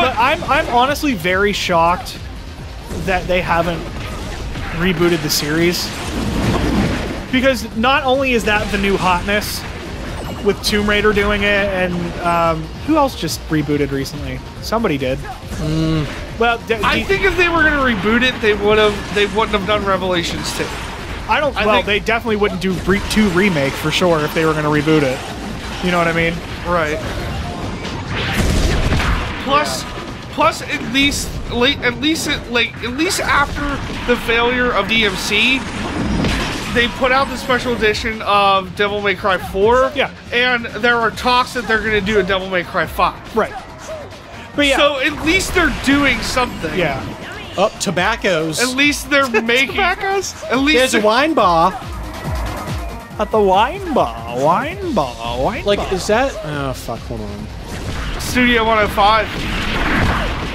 But I'm honestly very shocked that they haven't rebooted the series, because not only is that the new hotness with Tomb Raider doing it, and who else just rebooted recently? Somebody did. Well, I think if they were going to reboot it, they wouldn't have done Revelations 2. Well, they definitely wouldn't do 2 remake for sure if they were going to reboot it. You know what I mean? Right. Plus, at least after the failure of DMC, they put out the special edition of Devil May Cry 4. Yeah. And there are talks that they're going to do a Devil May Cry 5. Right. But yeah. So at least they're doing something. Yeah. Up tobaccos. At least they're making tobaccos. At least there's a wine bar. At the wine bar. Like, is that? Oh fuck! Hold on. Studio 105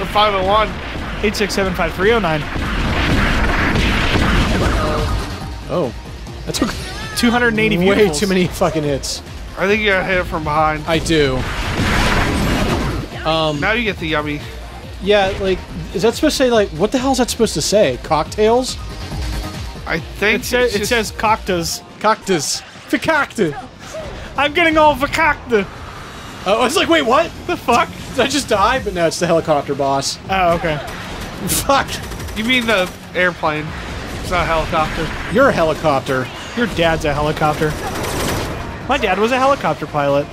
or 501. 8675309. Oh, that took 280 views. way too many fucking hits. I think you gotta hit it from behind. I do. Now you get the yummy. Yeah, like, is that supposed to say, like, what the hell is that supposed to say? Cocktails? I think it says cactus. Cactus. Fakakta. I'm getting all fakakta. Oh, I was like, wait, what? The fuck? Did I just die? But no, it's the helicopter boss. Oh, okay. Fuck. You mean the airplane. It's not a helicopter. You're a helicopter. Your dad's a helicopter. My dad was a helicopter pilot.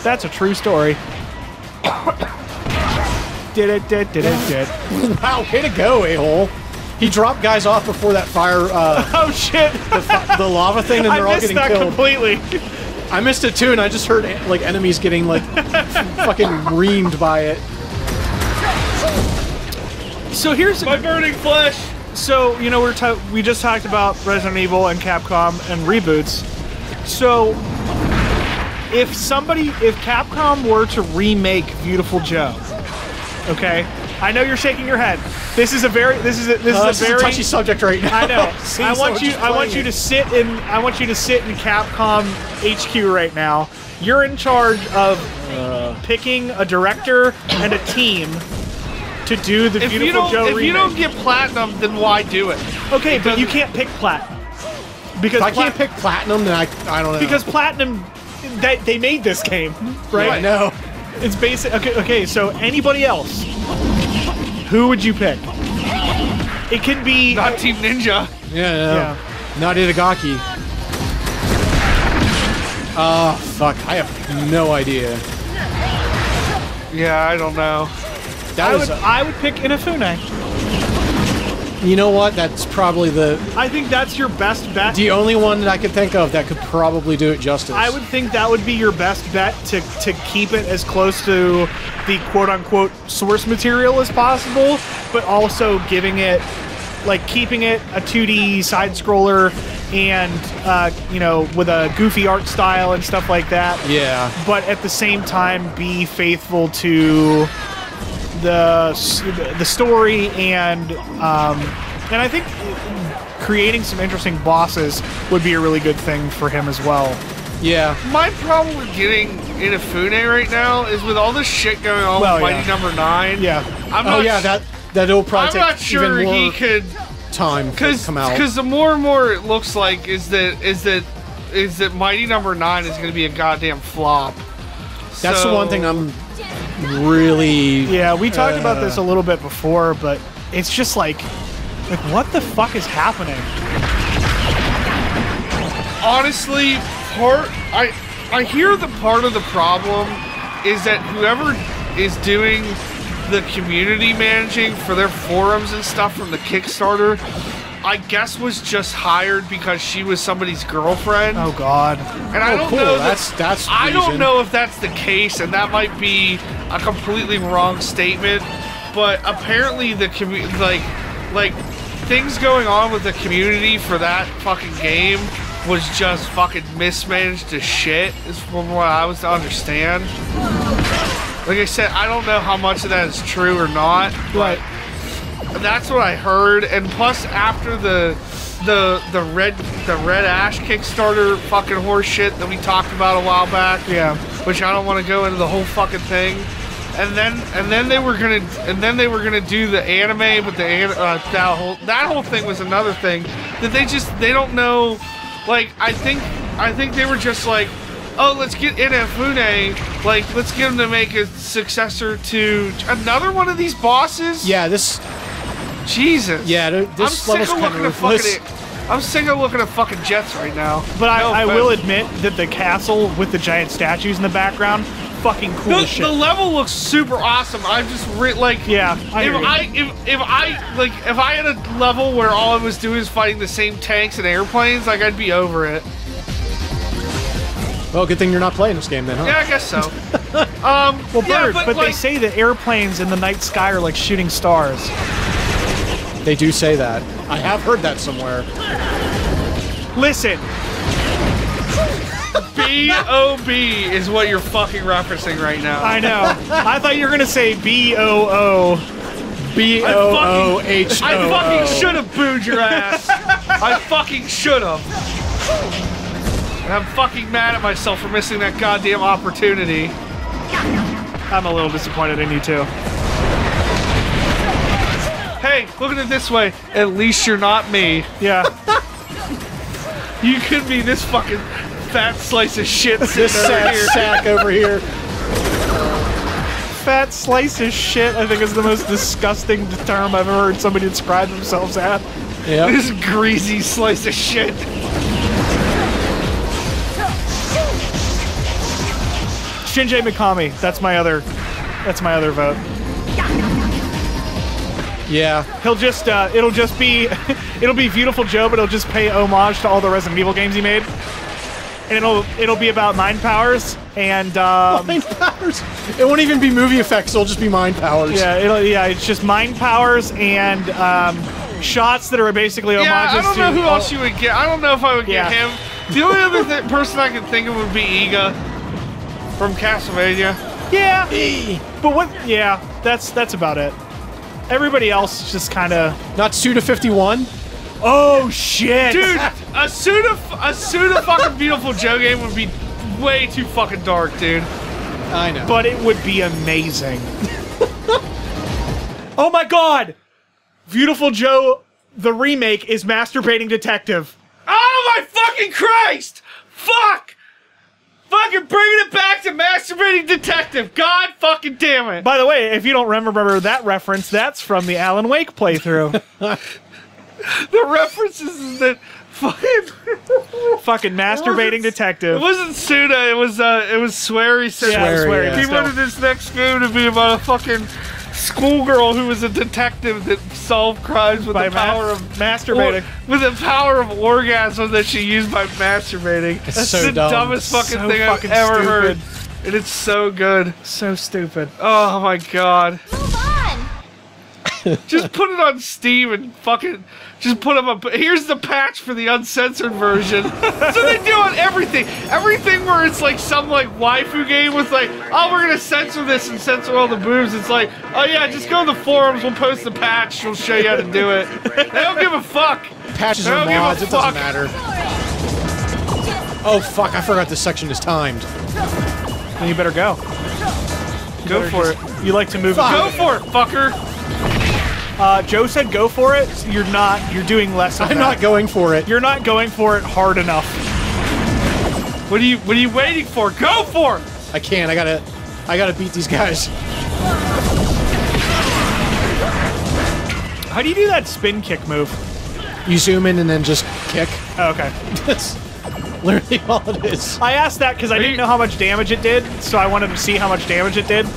That's a true story. Did it. Wow, way to go, a-hole. He dropped guys off before that fire, oh shit! the lava thing, and they're all getting killed. I missed that completely. I missed it too, and I just heard, like, enemies getting, like, fucking reamed by it. So here's my burning flesh. So, you know, we just talked about Resident Evil and Capcom and reboots. So, if Capcom were to remake Viewtiful Joe, okay? I know you're shaking your head. This is a very touchy subject right now. I know. I want you to sit in Capcom HQ right now. You're in charge of picking a director and a team to do the Viewtiful Joe remake. If you don't get platinum, then why do it? Okay, but you can't pick platinum. Because if I can't pick platinum, then I don't know. Because platinum, they made this game, right? I know. It's basic. Okay. So anybody else, who would you pick? It could be not Team Ninja. Yeah. Not Itagaki. Oh fuck! I have no idea. Yeah, I don't know. I would pick Inafune. You know what? That's probably I think that's your best bet. The only one that I could think of that could probably do it justice. I would think that would be your best bet to keep it as close to the quote-unquote source material as possible, but also giving it, like, keeping it a 2D side-scroller and, you know, with a goofy art style and stuff like that. Yeah. But at the same time, be faithful to the story, and I think creating some interesting bosses would be a really good thing for him as well. Yeah. My problem with getting Inafune right now is with all this shit going on with Mighty Number 9. Yeah. That'll probably take I'm not sure even more he could time to come out. Because the more and more it looks like is that Mighty Number 9 is going to be a goddamn flop. That's the one thing I'm really... Yeah, we talked about this a little bit before, but it's just like what the fuck is happening? Honestly, I hear the part of the problem is that whoever is doing the community managing for their forums and stuff from the Kickstarter, I guess was just hired because she was somebody's girlfriend. Oh God! And I don't know. That's I don't know if that's the case, and that might be a completely wrong statement. But apparently, the like things going on with the community for that fucking game was just fucking mismanaged as shit, is from what I was to understand. Like I said, I don't know how much of that is true or not, but that's what I heard. And plus, after the Red Ash Kickstarter fucking horse shit that we talked about a while back, yeah, which I don't want to go into the whole fucking thing, then they were gonna do the anime, but that whole thing was another thing that they don't know. Like I think they were just like, oh, let's get Inafune, like let's get him to make a successor to another one of these bosses. Yeah, this. Jesus. Yeah, this level's kind of ruthless. I'm sick of looking at fucking jets right now. But I will admit that the castle with the giant statues in the background, fucking cool as shit. The level looks super awesome. I'm just like, yeah. If I had a level where all I was doing is fighting the same tanks and airplanes, like I'd be over it. Well, good thing you're not playing this game then, huh? Yeah, I guess so. Well, yeah, but like, they say that airplanes in the night sky are like shooting stars. They do say that. I have heard that somewhere. Listen. B-O-B is what you're fucking referencing right now. I know. I thought you were gonna say B-O-O. B-O-O-H-O-O. I fucking should have booed your ass. I fucking should have. And I'm fucking mad at myself for missing that goddamn opportunity. I'm a little disappointed in you too. Hey, look at it this way. At least you're not me. Yeah. You could be this fucking fat slice of shit sitting This sad sack over here. Fat slice of shit, I think, is the most disgusting term I've ever heard somebody describe themselves as. Yeah. This greasy slice of shit. Shinji Mikami, that's my other vote. Yeah. He'll just it'll be Viewtiful Joe, but it'll just pay homage to all the Resident Evil games he made. And it'll be about mind powers and mind powers. It won't even be movie effects, it'll just be mind powers. Yeah, it's just mind powers and shots that are basically homages to... Yeah, I don't know who else you would get. I don't know if I would get him. The only other person I can think of would be Iga from Castlevania. Yeah. But what... Yeah, that's about it. Everybody else just kind of... Not Suda51? Oh, shit! Dude, a Suda fucking Beautiful Joe game would be way too fucking dark, dude. I know. But it would be amazing. Oh my god! Beautiful Joe, the remake, is Masturbating Detective. Oh my fucking Christ! Fuck! Fucking bringing it back to Masturbating Detective. God fucking damn it. By the way, if you don't remember that reference, that's from the Alan Wake playthrough. The references is that fucking Masturbating Detective. It wasn't Suda, it was Swery. Swery. Yeah. He wanted this next game to be about a fucking schoolgirl who was a detective that solved crimes with the power of masturbating. With the power of orgasm that she used by masturbating. That's so the dumbest fucking thing I've ever heard. And it's so good. So stupid. Oh my god. Move on! Just put it on Steam and fucking just put them up. Here's the patch for the uncensored version. So they do on everything. Everything where it's like some like waifu game with like, oh, we're gonna censor this and censor all the boobs. It's like, oh yeah, just go to the forums. We'll post the patch. We'll show you how to do it. They don't give a fuck. Patches or mods, it doesn't matter. Oh fuck! I forgot this section is timed. Then you better go. Go for it. You like to move. Go for it, fucker. Joe said go for it. So you're not. You're doing less of that. I'm not going for it. You're not going for it hard enough. What are you waiting for? Go for it! I can't. I gotta beat these guys. How do you do that spin kick move? You zoom in and then just kick. Oh, okay. That's literally all it is. I asked that because I didn't know how much damage it did, so I wanted to see how much damage it did.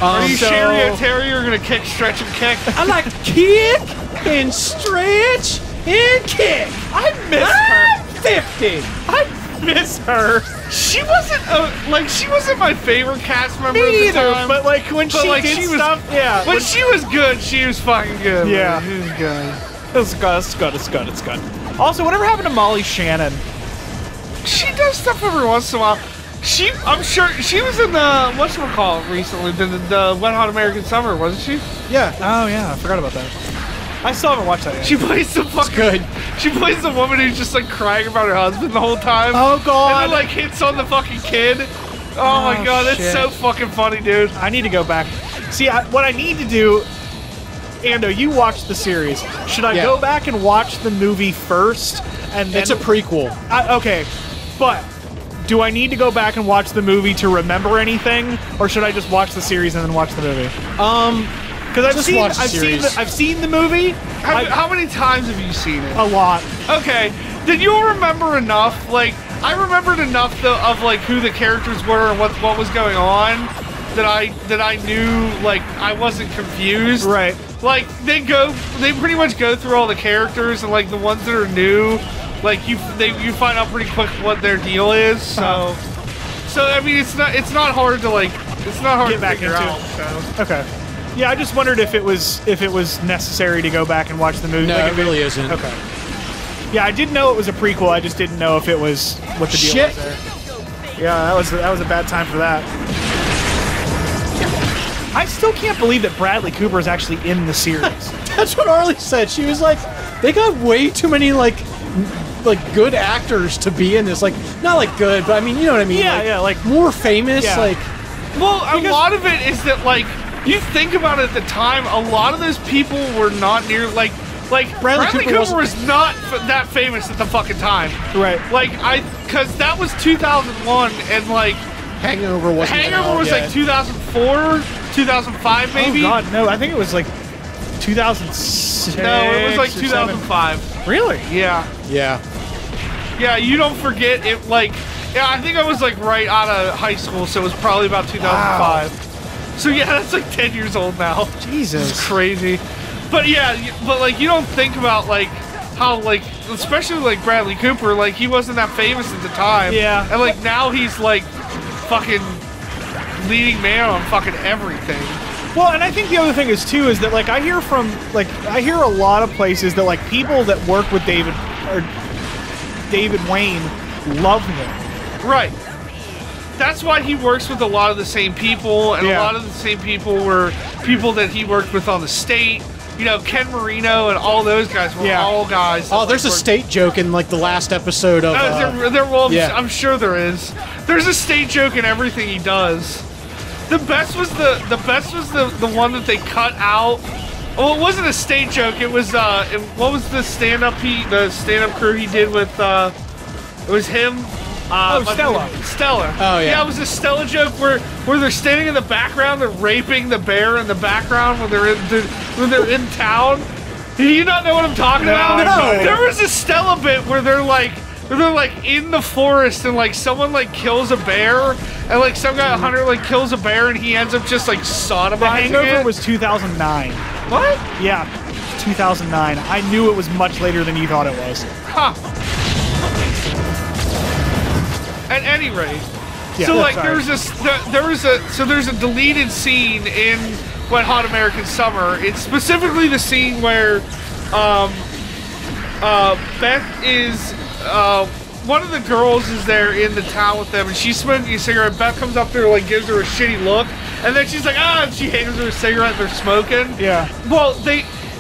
Are you Sherry Terry? You're gonna kick, stretch, and kick? I like kick and stretch and kick. I miss her. 50. I miss her. She wasn't my favorite cast member Me at the either, time. but like when she did stuff, yeah. When she was good, she was fucking good. Yeah. She was good. It's good. Also, whatever happened to Molly Shannon? She does stuff every once in a while. I'm sure she was in the whatchamacallit recently, the Wet Hot American Summer, wasn't she? Yeah. Oh yeah, I forgot about that. I still haven't watched that yet. She plays the fucking. Good. She plays the woman who's just like crying about her husband the whole time. Oh god. And then like hits on the fucking kid. Oh my god, that's shit. so fucking funny, dude. I need to go back. See, what I need to do, Ando, you watched the series. Should I go back and watch the movie first? And then It's a prequel. okay, but do I need to go back and watch the movie to remember anything, or should I just watch the series and then watch the movie? Because I've seen the movie. How many times have you seen it? A lot. Okay, did you remember enough? Like, I remembered enough though of like who the characters were and what was going on that I knew, like, I wasn't confused. Right. Like, they pretty much go through all the characters, and like the ones that are new, like you find out pretty quick what their deal is. So I mean, it's not hard to like, it's not hard Get to back figure into out. So. Okay. Yeah, I just wondered if it was necessary to go back and watch the movie. No, like, it really isn't. Okay. Yeah, I did know it was a prequel. I just didn't know if it was what the deal was there. Yeah, that was a bad time for that. I still can't believe that Bradley Cooper is actually in the series. That's what Arlie said. She was like, they got way too many like good actors to be in this. Like, not like good, but I mean, you know what I mean? Yeah, like more famous. Yeah. Like, Well, a lot of it is that, like, you think about it at the time, a lot of those people were not near, like Bradley Cooper was not that famous at the fucking time. Right. Like, because that was 2001, and, like, Hangover wasn't Hangover was, like, 2004, 2005, maybe? Oh, God, no. I think it was, like, 2006. No, it was, like, or 2005. 7. Really? Yeah. Yeah. Yeah, you don't forget it, like, yeah, I think I was, like, right out of high school, so it was probably about 2005. Wow. So, yeah, that's, like, 10 years old now. Jesus. It's crazy. But, yeah, but, like, you don't think about, like, how, like, especially, like, Bradley Cooper, like, he wasn't that famous at the time. Yeah. And, like, now he's, like, fucking leading man on fucking everything. Well, and I think the other thing is, too, is that, like, I hear a lot of places that, like, people that work with David Wayne love him. Right. That's why he works with a lot of the same people, and a lot of the same people were people that he worked with on the state. You know, Ken Marino and all those guys were all guys. Oh, there's a state joke in like the last episode of. I'm sure there is. There's a state joke in everything he does. The best was the one that they cut out. Well, it wasn't a state joke. It was what was the stand up crew he did with it was him. Stella. Oh, yeah. Yeah, it was a Stella joke where they're standing in the background, they're raping the bear in the background when they're in town. Do you not know what I'm talking about? No. There was a Stella bit where they're like in the forest and like someone like kills a bear and like some guy, a hunter, like kills a bear and he ends up just like sodomizing The Hangover it. was 2009. What? Yeah, 2009. I knew it was much later than you thought it was. Huh. At any rate, Yeah, so like sorry. there's a deleted scene in Wet Hot American Summer. It's specifically the scene where Beth is one of the girls is there in the town with them and she's smoking a cigarette. Beth comes up there, like gives her a shitty look, and then she's like, and she hands her a cigarette. They're smoking. Yeah. Well,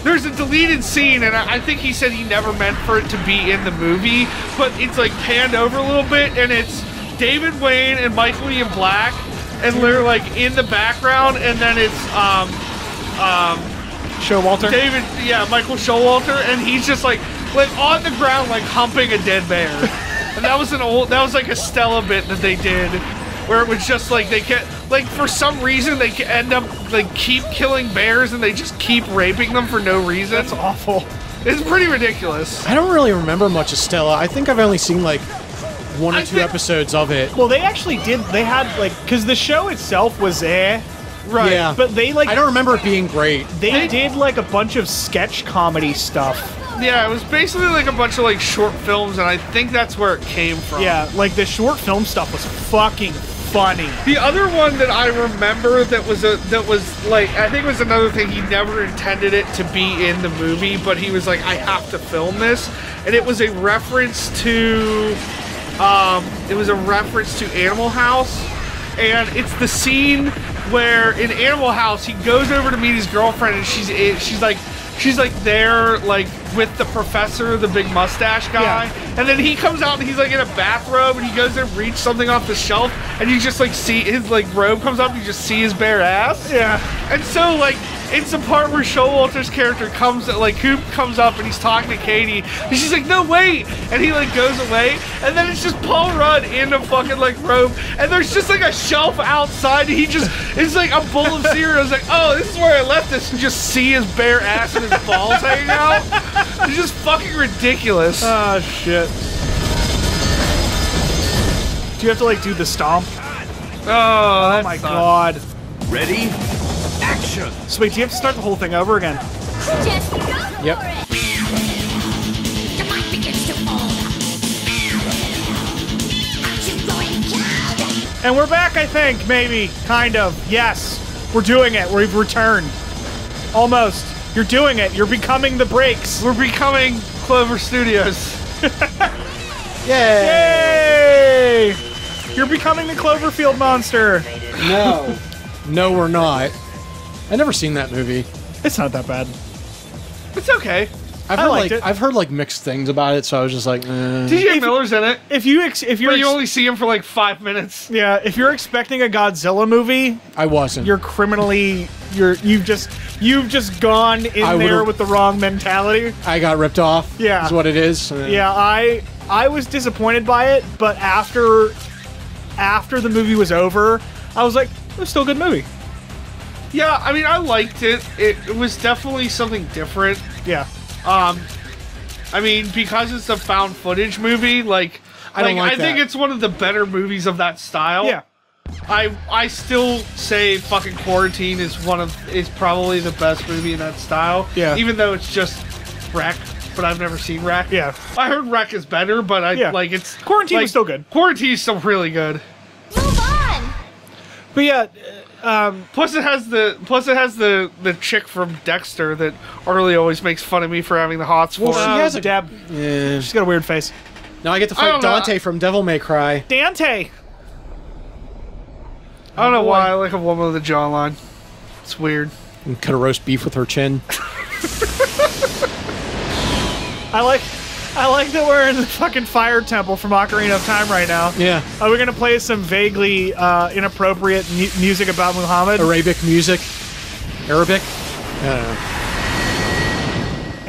there's a deleted scene, and I think he said he never meant for it to be in the movie, but it's like panned over a little bit, and it's David Wayne and Michael Ian Black, and they're like in the background, and then it's Showalter? Michael Showalter, and he's just like on the ground, like humping a dead bear. And that was like a Stella bit that they did, where it was just like they kept, like for some reason they end up like keep killing bears and they just keep raping them for no reason. That's awful. It's pretty ridiculous. I don't really remember much of Stella. I think I've only seen like one or two episodes of it. Well, they actually did. They had like, because the show itself was Right. Yeah. but they like I don't remember it being great. they did like a bunch of sketch comedy stuff. Yeah, it was basically like a bunch of like short films, and I think that's where it came from. Yeah, like the short film stuff was fucking funny. The other one that I remember that was like, I think it was another thing, he never intended it to be in the movie, but he was like, I have to film this, and it was a reference to Animal House, and it's the scene where in Animal House he goes over to meet his girlfriend, and she's like she's like there, like with the professor, the big mustache guy, and then he comes out and he's like in a bathrobe and he goes to reach something off the shelf and you just like see his like robe comes up and you just see his bare ass. Yeah. And so like it's the part where Showalter's character comes, like Coop comes up and he's talking to Katie and she's like, no wait, and he like goes away and then it's just Paul Rudd in a fucking like robe and there's just like a shelf outside and he just, it's like a bowl of cereal. It's like, oh, this is where I left this, and just see his bare ass and his balls hanging out. It's just fucking ridiculous. Oh shit. Do you have to like do the stomp? Oh my god. Ready? Action! So wait, do you have to start the whole thing over again? Just go for Yep. it. Your mind begins to fold. Aren't you going cloud? And we're back, I think, maybe. Kind of. Yes. We're doing it. We've returned. Almost. You're doing it. You're becoming the breaks. We're becoming Clover Studios. Yay! You're becoming the Cloverfield monster. No. No, we're not. I've never seen that movie. It's not that bad. It's okay. I've I heard liked like it. I've heard like mixed things about it, so I was just like, TJ Miller's in it, If you're but you only see him for like 5 minutes. yeah, if you're expecting a Godzilla movie, I wasn't. you're criminally you've just gone in I there would've- with the wrong mentality. I got ripped off. Yeah. Is what it is. Yeah, I was disappointed by it, but after the movie was over, I was like, it was still a good movie. Yeah, I mean, I liked it. It was definitely something different. Yeah. I mean, because it's a found footage movie, like I don't like I think that. it's one of the better movies of that style. Yeah. I still say fucking Quarantine is probably the best movie in that style. Yeah. Even though it's just Wreck, but I've never seen Wreck. Yeah. I heard Wreck is better, but it's Quarantine like, was still good. Quarantine's still really good. Move on. But yeah, Plus it has the chick from Dexter that Arlie always makes fun of me for having the hots for. Well, she has a Deb. Yeah. She's got a weird face. Now I get to I fight don't know. Dante from Devil May Cry. Dante. I don't know why I like a woman with a jawline. It's weird. And cut a roast beef with her chin. I like that we're in the fucking fire temple from Ocarina of Time right now. Yeah. Are we gonna play some vaguely inappropriate music about Muhammad? Arabic music. Arabic. I don't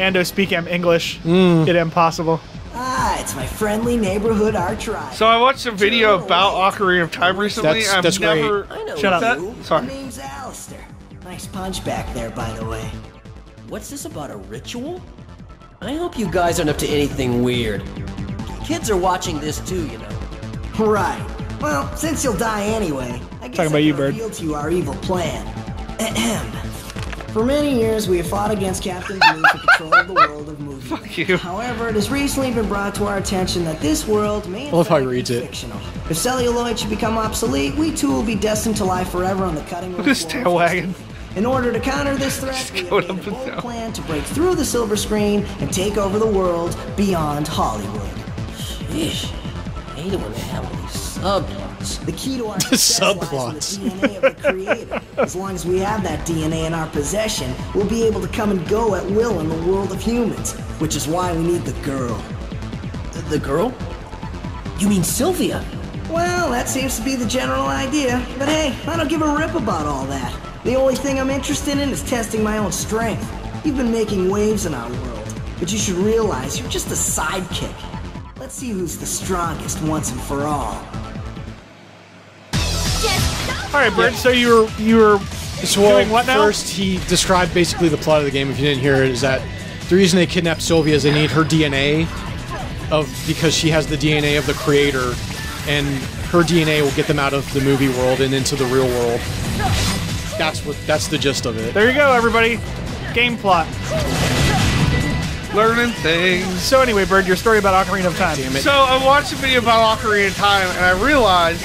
know. Ando speak English. It impossible. Ah, it's my friendly neighborhood arch rival. So I watched a video about Ocarina of Time recently. That's great. I know Shut up. you. Sorry. My name's Alistair. Nice punch back there, by the way. What's this about a ritual? I hope you guys aren't up to anything weird. Kids are watching this too, you know. Right. Well, since you'll die anyway, I guess Talking about I you, can Bird. reveal to you our evil plan. Ahem. For many years, we have fought against Captain Blue for control of the world of movies. Fuck you. However, it has recently been brought to our attention that this world may in love how he fact reads be it. fictional. If celluloid should become obsolete, we too will be destined to lie forever on the cutting room This floor tail of wagon. In order to counter this threat, we have going made up a and bold down. plan to break through the silver screen and take over the world beyond Hollywood. Yeesh. I hate it when they have all these subplots. The key to our success lies in the DNA of the creator. As long as we have that DNA in our possession, we'll be able to come and go at will in the world of humans, which is why we need the girl. The girl? You mean Sylvia? Well, that seems to be the general idea. But hey, I don't give a rip about all that. The only thing I'm interested in is testing my own strength. You've been making waves in our world, but you should realize you're just a sidekick. Let's see who's the strongest once and for all. Just go All right, Bird. So you were So doing what now? first he described basically the plot of the game, if you didn't hear it, is that the reason they kidnapped Sylvia is they need her DNA because she has the DNA of the creator, and her DNA will get them out of the movie world and into the real world. That's the gist of it. There you go, everybody. Game plot. Learning things. So anyway, Bird, your story about Ocarina of Time. Damn it. So I watched a video about Ocarina of Time, and I realized,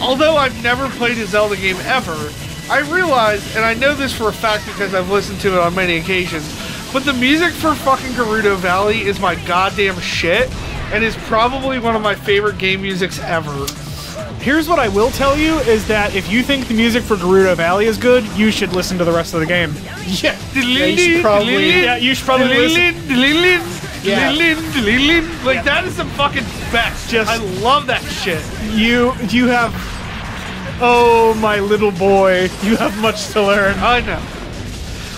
although I've never played a Zelda game ever, I realized, and I know this for a fact because I've listened to it on many occasions, but the music for fucking Gerudo Valley is my goddamn shit, and is probably one of my favorite game musics ever. Here's what I will tell you is that if you think the music for Gerudo Valley is good, you should listen to the rest of the game. Yeah, you should probably. Yeah, you should probably listen. Yeah. Like that is the fucking best. Just- I love that shit. You have. Oh, my little boy, you have much to learn. I know.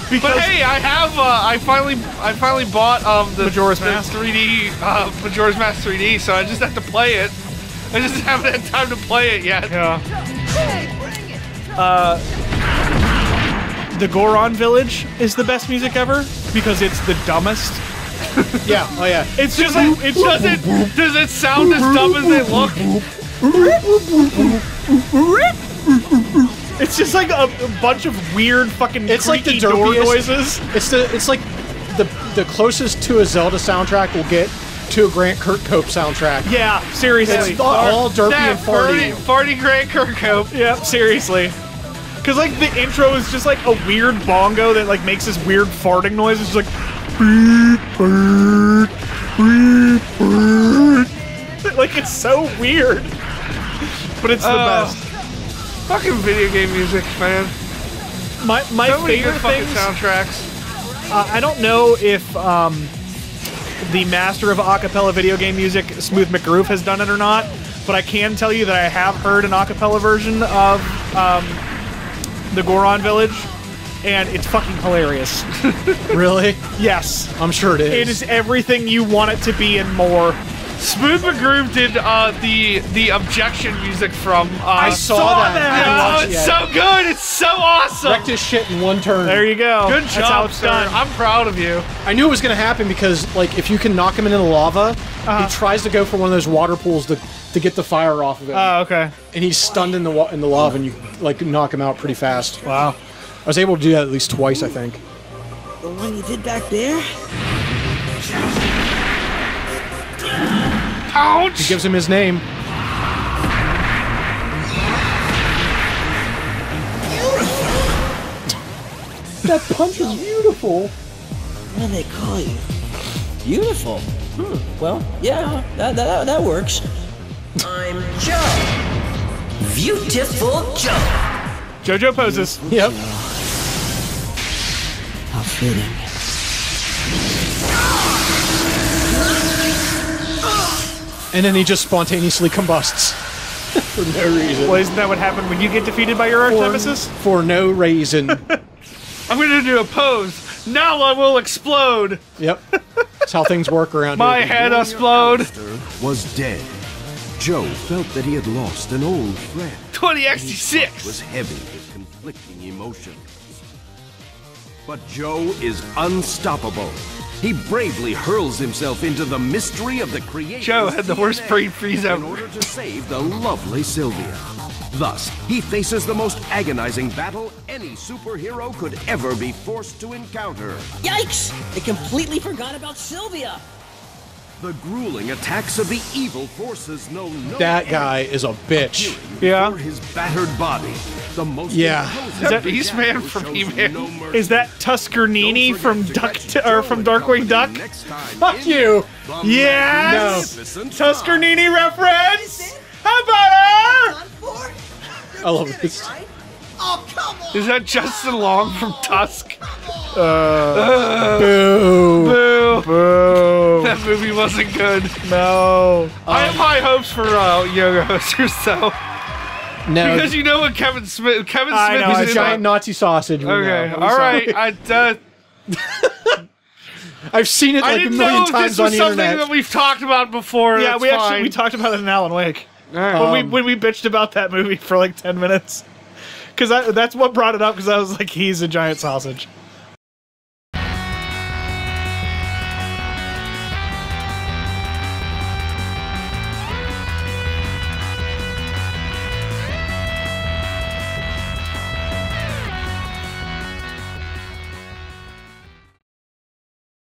Because But hey, I have I finally bought the Majora's Mask? 3D Majora's Mask 3D, so I just have to play it. I just haven't had time to play it yet. Yeah. The Goron Village is the best music ever because it's the dumbest. Yeah. Oh yeah. It's just like Does it sound as dumb as they look? it's just like a bunch of weird fucking It's like the creaky door derpiest- noises. It's like the closest to a Zelda soundtrack we'll get to a Grant Kirkhope soundtrack. Yeah, seriously. It's all derpy That and farty. farty Grant Kirkhope. Yeah, seriously. Cause like the intro is just like a weird bongo that like makes this weird farting noise. It's just like beep, beep, beep, beep. Like it's so weird. But it's the best. Fucking video game music, man. My So many favorite good fucking things. soundtracks. I don't know if the master of acapella video game music, Smooth McGroove, has done it or not, but I can tell you that I have heard an acapella version of the Goron Village, and it's fucking hilarious. Really? Yes. I'm sure it is. It is everything you want it to be and more. Smooth McGroove did the objection music from. I saw that. I haven't Oh, watched it it's yet. so good! It's so awesome. Wrecked his shit in one turn. There you go. Good That's job, how it's sir. done. I'm proud of you. I knew it was going to happen because, like, if you can knock him into the lava, he tries to go for one of those water pools to get the fire off of him, Oh, okay. and he's stunned in the lava, and you like knock him out pretty fast. Wow. I was able to do that at least twice, I think. The one you did back there? Ouch! He gives him his name. That punch is beautiful. What do they call you? Beautiful. Well, yeah, that works. I'm Joe. Viewtiful Joe. JoJo poses. Yep. How fitting. And then he just spontaneously combusts for no reason. Well, isn't that what happened when you get defeated by your arch nemesis? For no reason. I'm gonna do a pose. Now I will explode. Yep. That's how things work around My here. head explode. Was dead. Joe felt that he had lost an old friend. 20x6. Was heavy with conflicting emotions. But Joe is unstoppable. He bravely hurls himself into the mystery of the creation. Joe had the worst brain freeze in ever. order to save the lovely Sylvia. Thus, he faces the most agonizing battle any superhero could ever be forced to encounter. Yikes! I completely forgot about Sylvia. The grueling attacks of the evil forces know no That end. guy is a bitch. Yeah. For his battered body, the most Yeah. imposing Is that attack Beastman from shows He-Man? no mercy. Is that Tuskernini Don't from forget to catch from Joe and Darkwing Duck? company next time Fuck in you! The Yes! Magnificent Tuskernini reference! How about her? I love this. Oh, come on! Is that Justin Long from Tusk? Boo. Boo. Boo. That movie wasn't good. No. I have high hopes for Yoga Hosters though. No, Because you know what Kevin Smith I know, he's is a in giant Nazi sausage. we Okay, know. all right. I've seen it I like a didn't million know this times on was the something internet. that we've talked about before. Yeah, That's we fine. talked about it in Alan Wake Alright. when we bitched about that movie for like 10 minutes. Because that's what brought it up. Because I was like, he's a giant sausage.